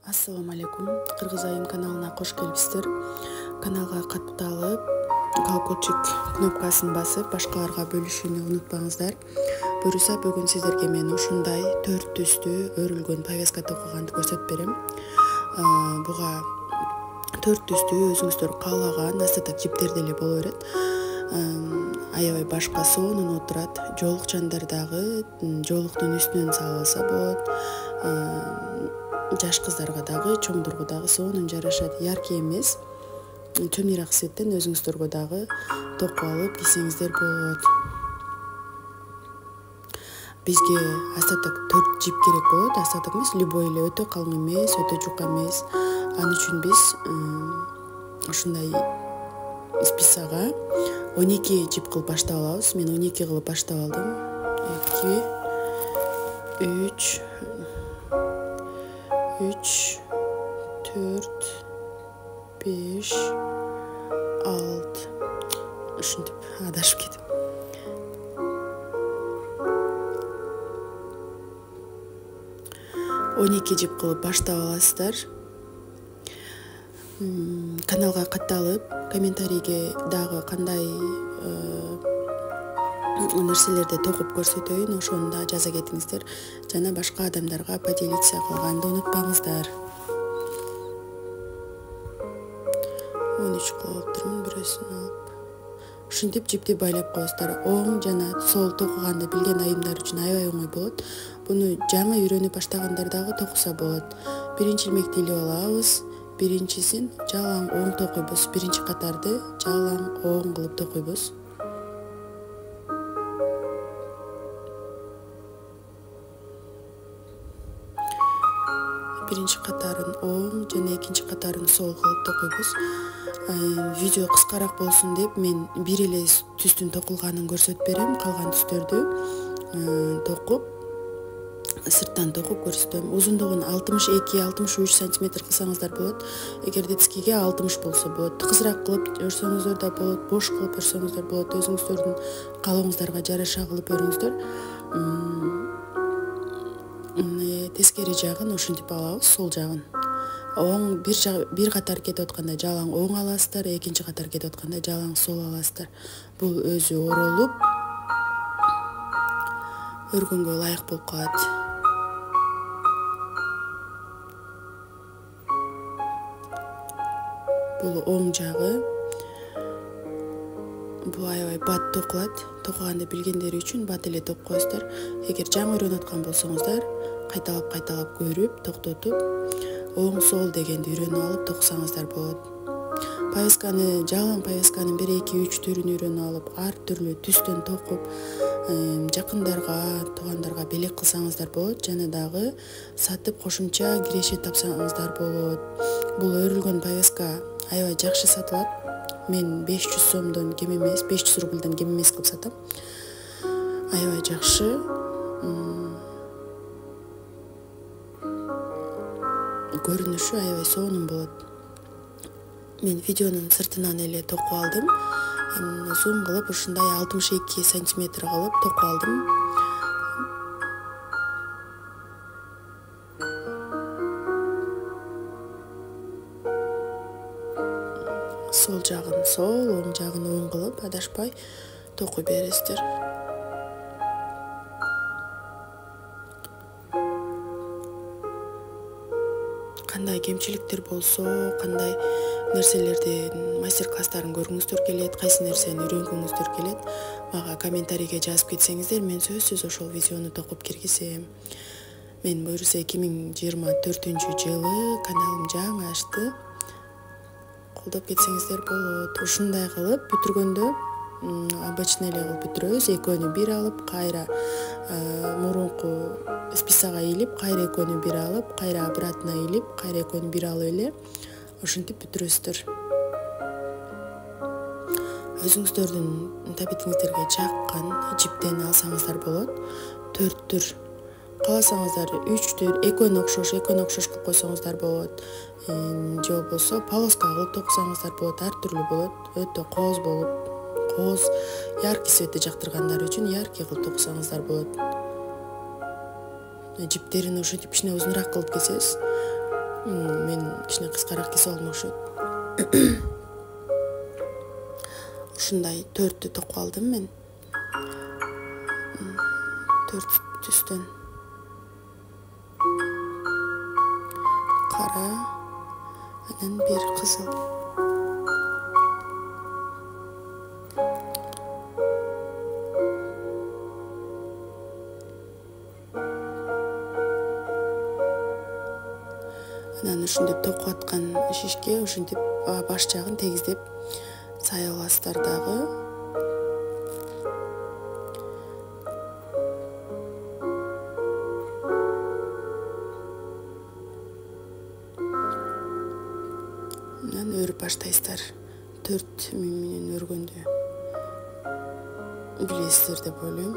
Assalamu алейкум. Кыргыз айым каналына кош келипсиздер. Каналга катталып, колокольчик кнопкасын басып, башкаларга бөлүшүүнү унутпаңыздар. Буюрса бүгүн сиздерге мен ушундай 4 түстүү өрүлгөн повязка токуганды көрсөтүп берем. Буга 4 түстүү өзүңүздөр каалаган астатак жиптер деле боло берет. Аябай башка сонун отурат. Жоолукчандардагы жоолуктун үстүнөн салып алса болот. Жаш кыздарга дагы, чоңдорго дагы сонун жарашат. Яркий эмес, чөмүрөк цветтен өзүңүздөргө дагы токуп алып кийсеңиздер болот. Бизге астатак 4 жип керек болот. Астатак эмес, любой эле, өтө калың эмес, өтө жука эмес. Ал үчүн биз ушундай списага 12 жип кылып баштап алабыз. Мен 12 кылып баштап алдым. 2 3 4 5 6 ушинтип адашып кетип. Он эки жип кылып баштап аласыздар. Каналга катталып, комментарийге дагы кандай нерселерди токуп көрсөтөйүн, ошону да жаза кетиңиздер. Жана башка адамдарга поделиться кылганды унутпаңыздар. 13 кылып турмун, бирөөсүн алып. Ушинтип жипти байлап коесуздар. Оң жана сол токуганды билген айымдар үчүн аябай оңой болот. Буну жаңы үйрөнүп баштагандар дагы токуса болот. Биринчи илмекти илип алабыз. Биринчисин жалаң оң токуйбуз. Биринчи катарды жалаң оң кылып токуйбуз. Биринчи катарын оң жана экинчи катарын сол кылып токуйбуз. Видео кыскараак болсун деп мен бир эле түстүн токулганын көрсөтүп берем. Калган түстөрдү токуп, сырттан токуп көрсөтөм. Узундугун 62-63 см кылсаңыздар болот. Эгерде тискиге 60 болсо болот. Тыгызыраак кылып өрсөңүздөр да болот, бош кылып өрсөңүздөр болот. Өзүңүздөрдүн каалооңуздарга жараша кылып өрүңүздөр. Тескери жагын ушинтип алабыз, сол жагын. Оң бир катар кетип атканда жалаң оң аласыздар, экинчи катар кетип атканда жалаң сол аласыздар. Бул өзү оролуп өргөнгө ылайык болуп калат. Бул оң жагы. Бул аябай бат токулат. Токуганды билгендери үчүн бат эле токуп коесуздар. Эгер жаңы үйрөнүп аткан болсоңуздар, кайталап көрүп, токтотуп, оң сол дегенди үйрөнүп алып токусаңыздар болот. Повязканы, жалаң повязканын 1-2-3 түрүн үйрөнүп алып, ар түрлүү түстөн токуп, жакындарга, туугандарга белек кылсаңыздар болот. Жана дагы сатып кошумча кирешет тапсаңыздар болот. Бул өрүлгөн повязка аябай жакшы сатылат. Мен 500 сомдон кем эмес, 500 рубльдан кем эмес кылып сатам. Аябай жакшы. Көрүнүшү аябай сонун болот. Мен видеонун сыртынан эле токуп алдым. Зум кылып ушундай 62 см кылып токуп алдым. Сол жагын сол, оң жагын оң кылып адашпай токуй бересиздер. Кандай кемчиликтер болсо, кандай нерселердин мастер-класстарын көргүңүздөр келет, кайсы нерсени үйрөнгүңүздөр келет, мага комментарийге жазып кетсеңиздер, мен сөзсүз ошол видеону токуп киргизем. Мен буюрса 2024-жылы каналым жаңы ачты. Колдоп кетсеңиздер болот. Ушундай кылып бүтүргөндө обычно эле кылып бүтүрөбүз. Экөөнү бир алып, кайра мурунку списага илип, кайра экөөнү бир алып, кайра обратно илип, кайра экөөнү бир алып эле ушинтип бүтүрөсүздөр. Өзүңүздөрдүн табитиңиздерге жаккан жиптен алсаңыздар болот. 4 түр. Кааласаңыздар 3 түр, экөөнү окшош кылып койсоңуздар болот. Же болбосо полоска кылып токусаңыздар болот, ар түрлүү болот. Өтө кооз болуп, кооз, яркий цветти жактыргандар үчүн яркий кылып токусаңыздар болот. Жиптерин ушинтип кичине узунураак кылып кесесиз. Мен кичине кыскараак кесе болмокчу. Ушундай 4 токуп алдым мен. 4 түстөн. Кара, анан бир кызыл. Анан ушинтип токуп аткан шишке ушинтип баш жагын тегиздеп сая аласыздар дагы. Анан өрүп баштайсыздар. 4 менен өргөндү билесиздер деп ойлойм.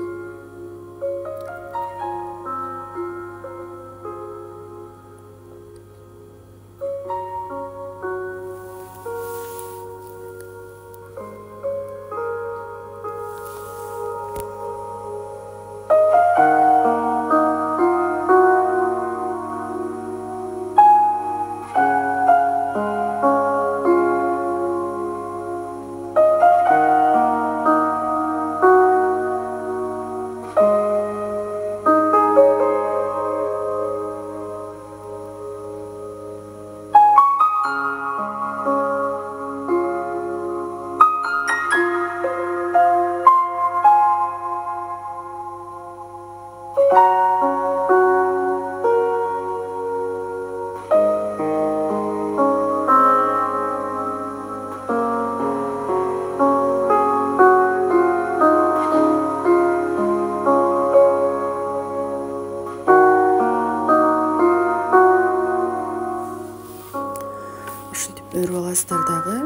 Ушинтип өрүп аласыздар дагы.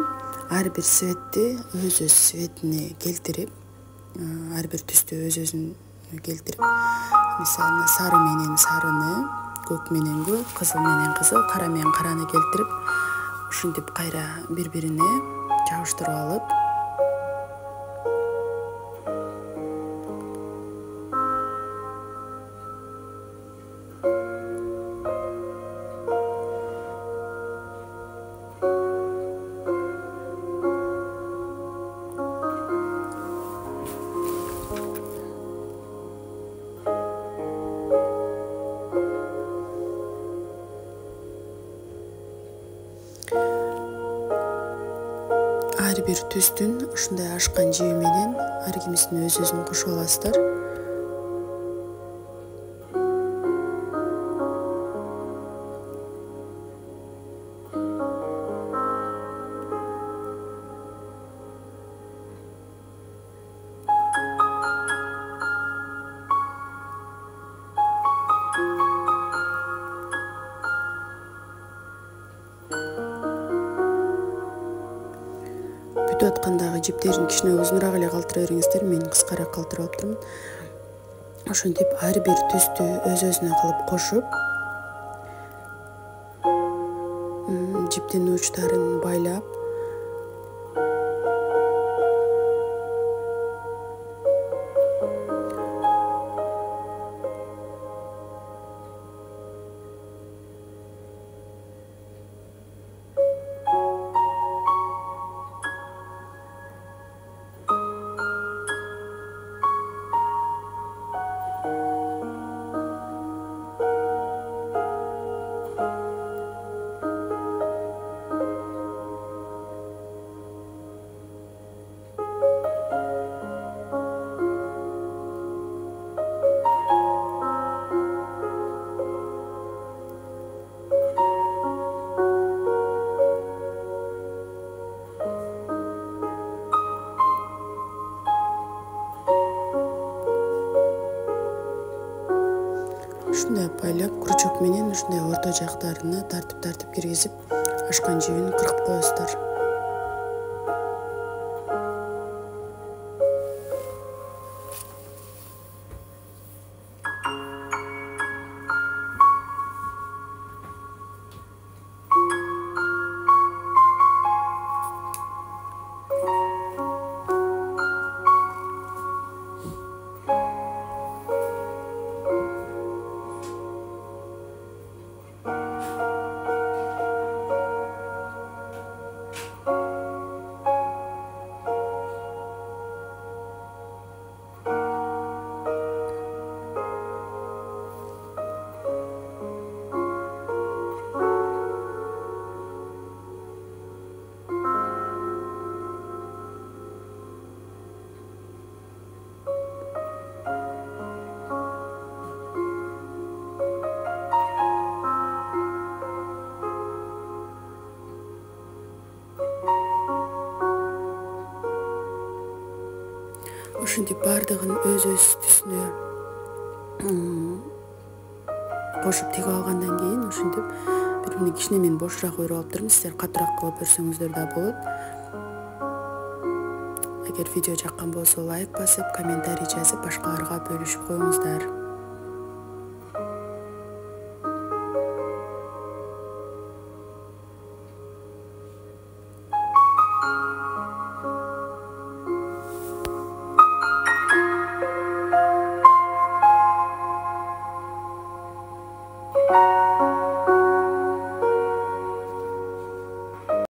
Ар бир светти өз светине келтирип, ар бир түстү өз-өзүнө келтирип, мисалы сары менен сарыны, көк менен көк, кызыл менен кызыл, кара менен караны келтирип, ушинтип кайра бири-бирине жабыштырып алып, ар бир түстүн ушундай ашкан жиби менен ар кимисин өз-өзүн кошуп аласыздар. Бүтүп аткандагы жиптерин кичине узунураак эле калтыра бериңиздер, мен кыскараак калтырып алыптырмын. Ошентип ар бир түстү өз-өзүнө кылып кошуп, жиптин учтарын байлап, ушундай байлап крючок менен ушундай орто жактарына тартып киргизип, ашкан жибин кыркып коесуздар. ушинтип баардыгын өз түсүнө кошуп тигип алгандан кийин ушинтип бири бирине кичине мен бошураак өрүп алыптырмын. Сиздер катуураак кылып өрсөңүздөр да болот. Эгер видео жаккан болсо лайк басып, комментарий жазып, башкаларга бөлүшүп коюңуздар.